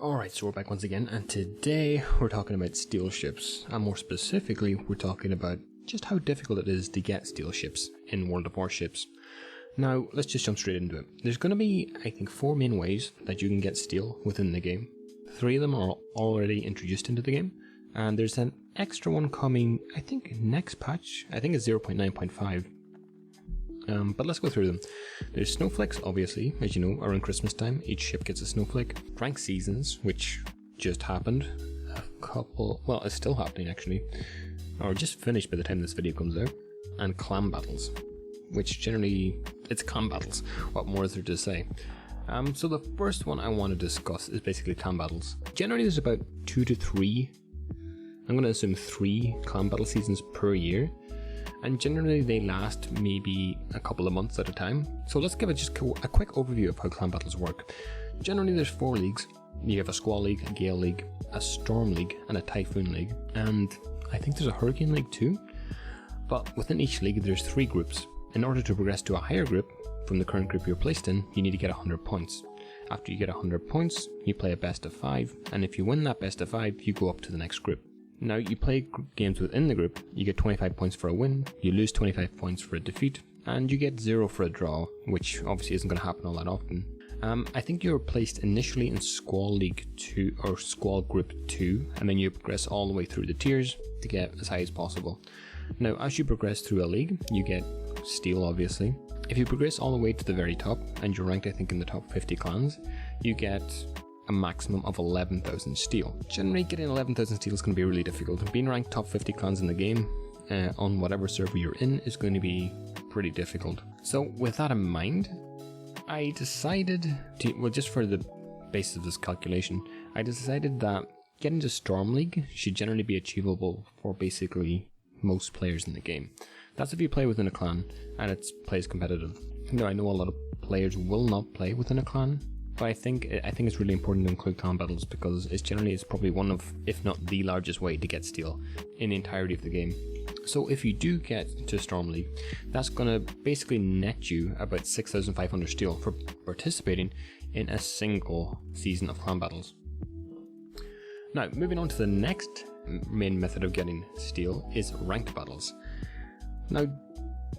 Alright, so we're back once again, and today we're talking about steel ships, and more specifically we're talking about just how difficult it is to get steel ships in World of Warships. Now, let's just jump straight into it. There's going to be, I think, 4 main ways that you can get steel within the game. 3 of them are already introduced into the game, and there's an extra one coming, I think, next patch. I think it's 0.9.5. But let's go through them. There's snowflakes, obviously, as you know, around Christmas time, each ship gets a snowflake. Rank seasons, which just happened. Well, it's still happening actually, or just finished by the time this video comes out. And clan battles, which generally, it's clan battles. What more is there to say? So the first one I want to discuss is basically clan battles. Generally there's about 2 to 3, I'm going to assume 3 clan battle seasons per year. And generally they last maybe a couple of months at a time. So let's give it just a quick overview of how clan battles work. Generally there's 4 leagues. You have a squall league, a gale league, a storm league, and a typhoon league. And I think there's a hurricane league too. But within each league there's 3 groups. In order to progress to a higher group from the current group you're placed in, you need to get 100 points. After you get 100 points, you play a best of 5, and if you win that best of 5, you go up to the next group. Now, you play games within the group, you get 25 points for a win, you lose 25 points for a defeat, and you get 0 for a draw, which obviously isn't going to happen all that often. I think you're placed initially in Squall League 2, or Squall Group 2, and then you progress all the way through the tiers to get as high as possible. Now, as you progress through a league, you get steel, obviously. If you progress all the way to the very top, and you're ranked I think in the top 50 clans, you get a maximum of 11,000 steel. Generally getting 11,000 steel is going to be really difficult. Being ranked top 50 clans in the game on whatever server you're in is going to be pretty difficult. So with that in mind, I decided to, well, just for the basis of this calculation, I decided that getting to Storm League should generally be achievable for basically most players in the game. That's if you play within a clan and it plays competitive. Now I know a lot of players will not play within a clan, but I think it's really important to include clan battles because it's probably one of, if not the largest way to get steel in the entirety of the game. So if you do get to Storm League, that's going to basically net you about 6,500 steel for participating in a single season of clan battles. Now, moving on to the next main method of getting steel is ranked battles. Now,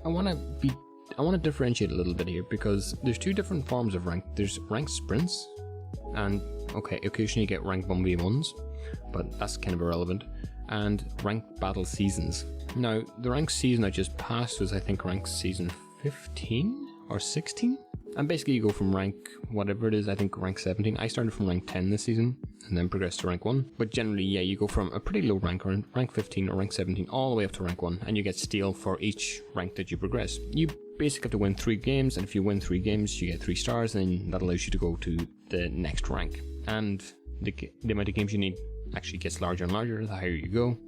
I want to differentiate a little bit here because there's 2 different forms of rank. There's ranked sprints, and okay, occasionally you get ranked 1v1s, but that's kind of irrelevant, and ranked battle seasons. Now, the ranked season I just passed was I think ranked season 15 or 16, and basically you go from rank whatever it is, I think rank 17. I started from rank 10 this season and then progressed to rank 1, but generally, yeah, you go from a pretty low rank, around rank 15 or rank 17, all the way up to rank 1, and you get steel for each rank that you progress. You basically have to win 3 games, and if you win 3 games you get 3 stars, and that allows you to go to the next rank. And the amount of games you need actually gets larger and larger the higher you go,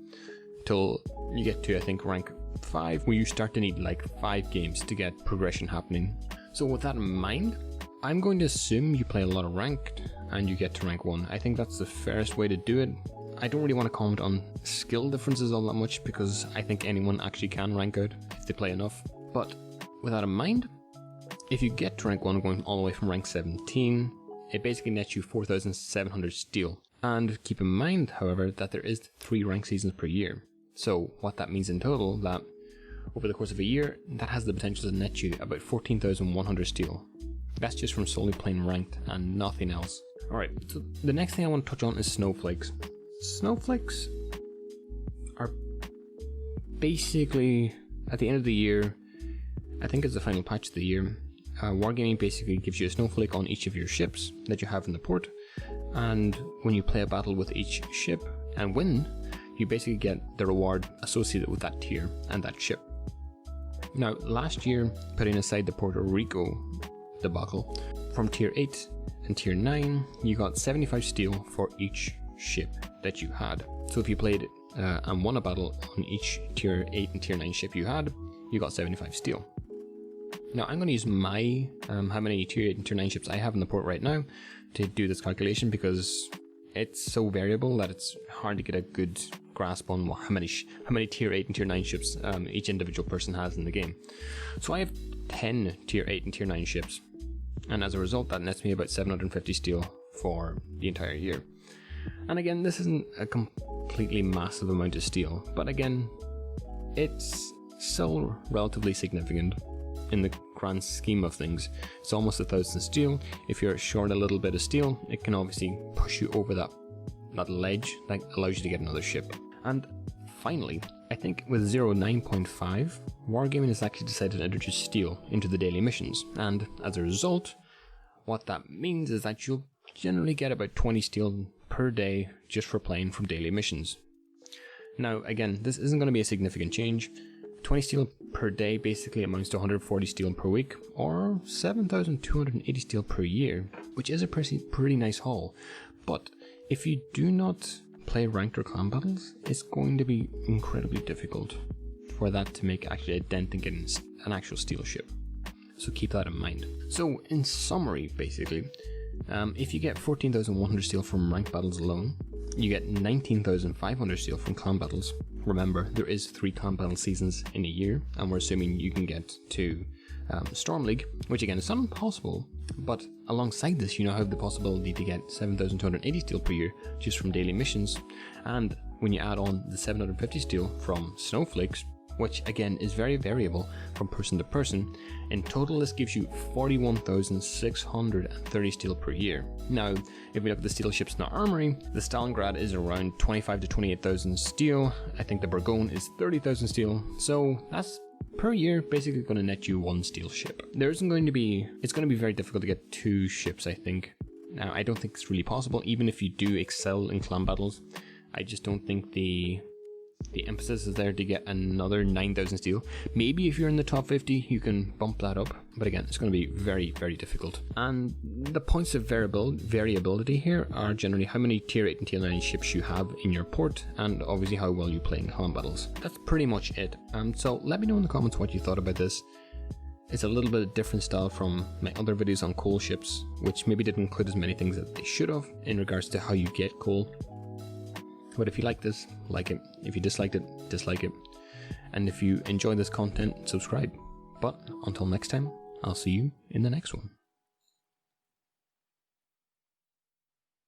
till you get to I think rank 5, where you start to need like 5 games to get progression happening. So with that in mind, I'm going to assume you play a lot of ranked and you get to rank 1. I think that's the fairest way to do it. I don't really want to comment on skill differences all that much because I think anyone actually can rank out if they play enough. But with that in mind, if you get to rank 1 going all the way from rank 17, it basically nets you 4,700 steel. And keep in mind, however, that there is 3 rank seasons per year. So what that means in total, that over the course of a year, that has the potential to net you about 14,100 steel. That's just from solely playing ranked and nothing else. Alright, so the next thing I want to touch on is snowflakes. Snowflakes are basically, at the end of the year, I think it's the final patch of the year, Wargaming basically gives you a snowflake on each of your ships that you have in the port, and when you play a battle with each ship and win, you basically get the reward associated with that tier and that ship. Now, last year, putting aside the Puerto Rico debacle, from tier 8 and tier 9, you got 75 steel for each ship that you had. So if you played and won a battle on each tier 8 and tier 9 ship you had, you got 75 steel. Now I'm going to use my how many tier 8 and tier 9 ships I have in the port right now to do this calculation because it's so variable that it's hard to get a good grasp on how many tier 8 and tier 9 ships each individual person has in the game. So I have 10 tier 8 and tier 9 ships, and as a result that nets me about 750 steel for the entire year. And again, this isn't a completely massive amount of steel, but again, it's still relatively significant in the grand scheme of things. It's almost 1,000 steel. If you're short a little bit of steel, it can obviously push you over that ledge that allows you to get another ship. And finally, I think with 0.9.5, Wargaming has actually decided to introduce steel into the daily missions, and as a result, what that means is that you'll generally get about 20 steel per day just for playing from daily missions. Now again, this isn't going to be a significant change. 20 steel per day basically amounts to 140 steel per week, or 7,280 steel per year, which is a pretty nice haul. But if you do not play ranked or clan battles, it's going to be incredibly difficult for that to make actually a dent in getting an actual steel ship. So keep that in mind. So in summary, basically, if you get 14,100 steel from ranked battles alone, you get 19,500 steel from clan battles. Remember, there is 3 clan battle seasons in a year, and we're assuming you can get to Storm League, which again is not impossible, but alongside this you now have the possibility to get 7,280 steel per year just from daily missions, and when you add on the 750 steel from Snowflakes, which again is very variable from person to person, in total this gives you 41,630 steel per year. Now, if we look at the steel ships in the armory, the Stalingrad is around 25 to 28,000 steel. I think the Bourgogne is 30,000 steel, so that's per year basically going to net you 1 steel ship. It's going to be very difficult to get 2 ships, I think. Now, I don't think it's really possible, even if you do excel in clan battles. I just don't think the emphasis is there to get another 9,000 steel. Maybe if you're in the top 50, you can bump that up, but again, it's going to be very, very difficult. And the points of variability here are generally how many tier 8 and tier 9 ships you have in your port, and obviously how well you play in clan battles. That's pretty much it. So let me know in the comments what you thought about this. It's a little bit of different style from my other videos on coal ships, which maybe didn't include as many things that they should have in regards to how you get coal. But if you like this, like it. If you disliked it, dislike it. And if you enjoy this content, subscribe. But until next time, I'll see you in the next one.